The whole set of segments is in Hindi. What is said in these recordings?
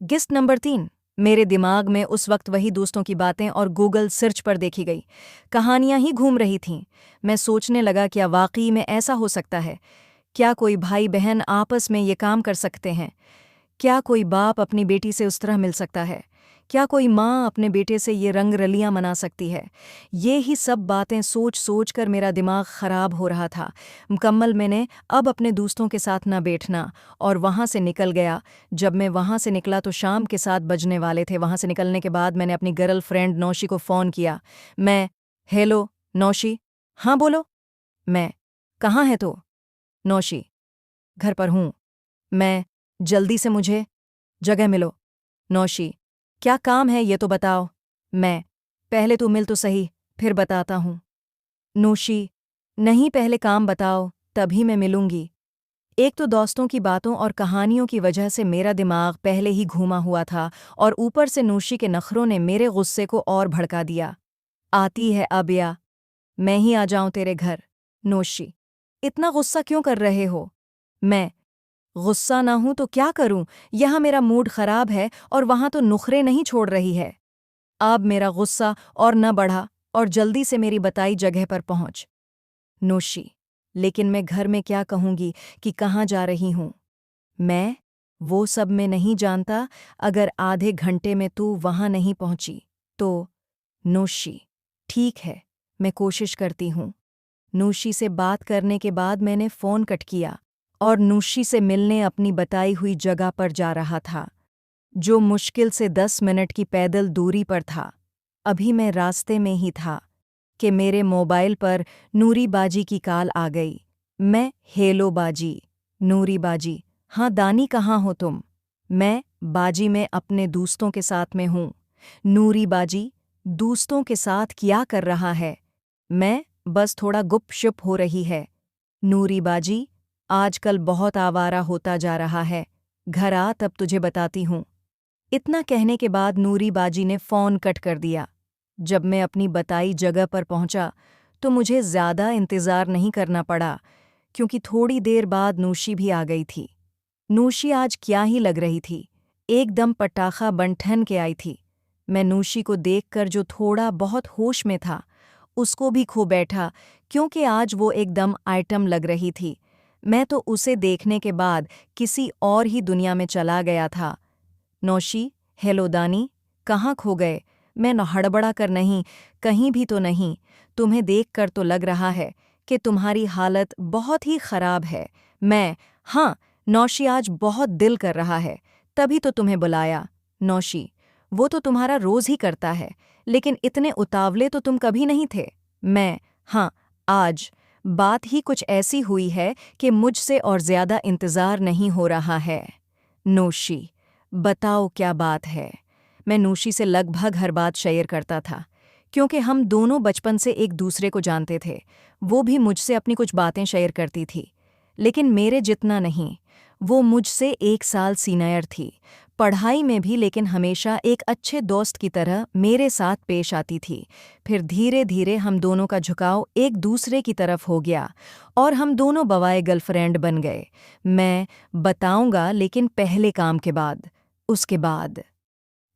Gist number 3। मेरे दिमाग में उस वक्त वही दोस्तों की बातें और गूगल सर्च पर देखी गई कहानियां ही घूम रही थीं। मैं सोचने लगा, क्या वाकई में ऐसा हो सकता है? क्या कोई भाई बहन आपस में ये काम कर सकते हैं? क्या कोई बाप अपनी बेटी से उस तरह मिल सकता है? क्या कोई माँ अपने बेटे से ये रंग रलियां मना सकती है? ये ही सब बातें सोच सोच कर मेरा दिमाग खराब हो रहा था। मुकम्मल मैंने अब अपने दोस्तों के साथ न बैठना और वहाँ से निकल गया। जब मैं वहाँ से निकला तो शाम के 7 बजने वाले थे। वहाँ से निकलने के बाद मैंने अपनी गर्लफ्रेंड नौशी को फ़ोन किया। हेलो नौशी। हाँ बोलो। मैं कहाँ है तो? नौशी, घर पर हूँ। मैं जल्दी से मुझे जगह मिलो। नौशी, क्या काम है ये तो बताओ। मैं पहले तू मिल तो सही, फिर बताता हूँ। नौशी, नहीं पहले काम बताओ तभी मैं मिलूंगी। एक तो दोस्तों की बातों और कहानियों की वजह से मेरा दिमाग पहले ही घूमा हुआ था और ऊपर से नौशी के नखरों ने मेरे गुस्से को और भड़का दिया। आती है अब या मैं ही आ जाऊं तेरे घर? नौशी, इतना गुस्सा क्यों कर रहे हो? मैं गुस्सा ना हूं तो क्या करूं? यहां मेरा मूड खराब है और वहां तो नुखरे नहीं छोड़ रही है। अब मेरा गुस्सा और न बढ़ा और जल्दी से मेरी बताई जगह पर पहुंच। नौशी, लेकिन मैं घर में क्या कहूंगी कि कहाँ जा रही हूं? मैं वो सब मैं नहीं जानता। अगर आधे घंटे में तू वहां नहीं पहुंची तो? नौशी, ठीक है, मैं कोशिश करती हूं। नूशी से बात करने के बाद मैंने फ़ोन कट किया और नूशी से मिलने अपनी बताई हुई जगह पर जा रहा था, जो मुश्किल से 10 मिनट की पैदल दूरी पर था। अभी मैं रास्ते में ही था कि मेरे मोबाइल पर नूरी बाजी की कॉल आ गई। हेलो बाजी। नूरी बाजी, हाँ दानी कहाँ हो तुम? बाजी मैं अपने दोस्तों के साथ में हूँ। नूरी बाजी, दोस्तों के साथ क्या कर रहा है? बस थोड़ा गुपशुप हो रही है। नूरी बाजी, आजकल बहुत आवारा होता जा रहा है। घर आ तब तुझे बताती हूँ। इतना कहने के बाद नूरी बाजी ने फ़ोन कट कर दिया। जब मैं अपनी बताई जगह पर पहुंचा तो मुझे ज़्यादा इंतज़ार नहीं करना पड़ा, क्योंकि थोड़ी देर बाद नूशी भी आ गई थी। नूशी आज क्या ही लग रही थी, एकदम पटाखा बन-ठन के आई थी। मैं नूशी को देखकर जो थोड़ा बहुत होश में था, उसको भी खो बैठा, क्योंकि आज वो एकदम आइटम लग रही थी। मैं तो उसे देखने के बाद किसी और ही दुनिया में चला गया था। नौशी, हेलो दानी, कहाँ खो गए? मैं न हड़बड़ा कर नहीं, कहीं भी तो नहीं। तुम्हें देखकर तो लग रहा है कि तुम्हारी हालत बहुत ही खराब है। हाँ, नौशी आज बहुत दिल कर रहा है, तभी तो तुम्हें बुलाया। नौशी, वो तो तुम्हारा रोज ही करता है, लेकिन इतने उतावले तो तुम कभी नहीं थे। हाँ, आज बात ही कुछ ऐसी हुई है कि मुझसे और ज्यादा इंतजार नहीं हो रहा है। नौशी, बताओ क्या बात है? मैं नौशी से लगभग हर बात शेयर करता था, क्योंकि हम दोनों बचपन से एक दूसरे को जानते थे। वो भी मुझसे अपनी कुछ बातें शेयर करती थी, लेकिन मेरे जितना नहीं। वो मुझसे 1 साल सीनियर थी, पढ़ाई में भी, लेकिन हमेशा एक अच्छे दोस्त की तरह मेरे साथ पेश आती थी। फिर धीरे धीरे हम दोनों का झुकाव एक दूसरे की तरफ हो गया और हम दोनों बवाए गर्लफ्रेंड बन गए। मैं बताऊंगा, लेकिन पहले काम के बाद। उसके बाद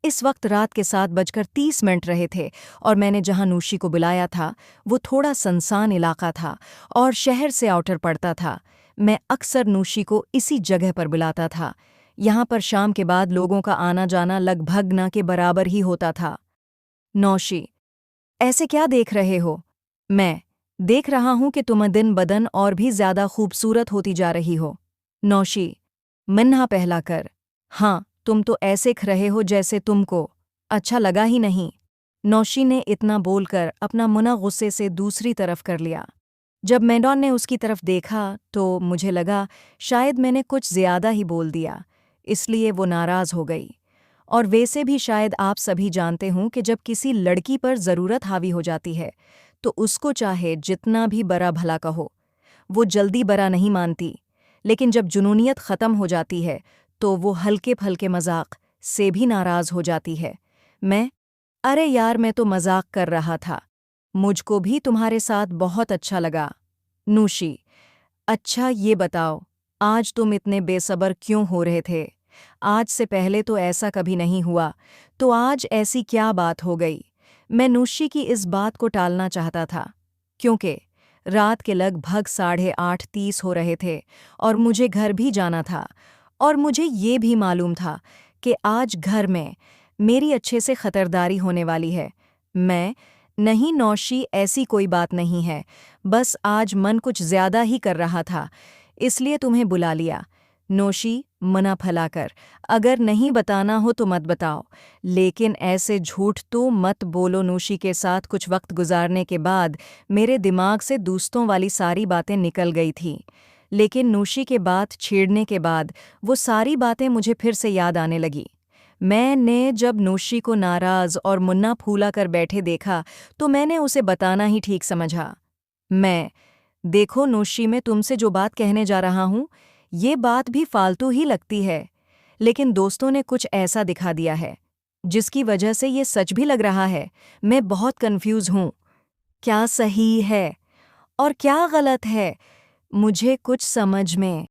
इस वक्त रात के 7:30 रहे थे और मैंने जहां नूशी को बुलाया था वो थोड़ा सुनसान इलाका था और शहर से आउटर पड़ता था। मैं अक्सर नूशी को इसी जगह पर बुलाता था। यहाँ पर शाम के बाद लोगों का आना जाना लगभग न के बराबर ही होता था। नौशी, ऐसे क्या देख रहे हो? मैं देख रहा हूं कि तुम दिन बदन और भी ज्यादा खूबसूरत होती जा रही हो। नौशी, मन्हा पहला कर। हाँ, तुम तो ऐसे ख रहे हो जैसे तुमको अच्छा लगा ही नहीं। नौशी ने इतना बोलकर अपना मुना गुस्से से दूसरी तरफ कर लिया। जब मैडॉन ने उसकी तरफ देखा तो मुझे लगा शायद मैंने कुछ ज्यादा ही बोल दिया, इसलिए वो नाराज हो गई। और वैसे भी शायद आप सभी जानते हों कि जब किसी लड़की पर ज़रूरत हावी हो जाती है तो उसको चाहे जितना भी बड़ा भला कहो, वो जल्दी बड़ा नहीं मानती। लेकिन जब जुनूनियत ख़त्म हो जाती है तो वो हल्के फल्के मजाक से भी नाराज़ हो जाती है। अरे यार, मैं तो मजाक कर रहा था, मुझको भी तुम्हारे साथ बहुत अच्छा लगा। नूशी, अच्छा ये बताओ, आज तुम इतने बेसब्र क्यों हो रहे थे? आज से पहले तो ऐसा कभी नहीं हुआ, तो आज ऐसी क्या बात हो गई? मैं नूशी की इस बात को टालना चाहता था, क्योंकि रात के लगभग 8:30 हो रहे थे और मुझे घर भी जाना था, और मुझे ये भी मालूम था कि आज घर में मेरी अच्छे से खतरदारी होने वाली है। मैं नहीं नौशी, ऐसी कोई बात नहीं है, बस आज मन कुछ ज्यादा ही कर रहा था, इसलिए तुम्हें बुला लिया। नौशी, मना फैलाकर, अगर नहीं बताना हो तो मत बताओ, लेकिन ऐसे झूठ तो मत बोलो। नौशी के साथ कुछ वक्त गुजारने के बाद मेरे दिमाग से दोस्तों वाली सारी बातें निकल गई थीं, लेकिन नौशी के बात छेड़ने के बाद वो सारी बातें मुझे फिर से याद आने लगी। मैंने जब नौशी को नाराज और मुन्ना फूला कर बैठे देखा तो मैंने उसे बताना ही ठीक समझा। देखो नौशी, मैं तुमसे जो बात कहने जा रहा हूँ, ये बात भी फालतू ही लगती है, लेकिन दोस्तों ने कुछ ऐसा दिखा दिया है जिसकी वजह से ये सच भी लग रहा है। मैं बहुत कंफ्यूज हूँ, क्या सही है और क्या गलत है, मुझे कुछ समझ में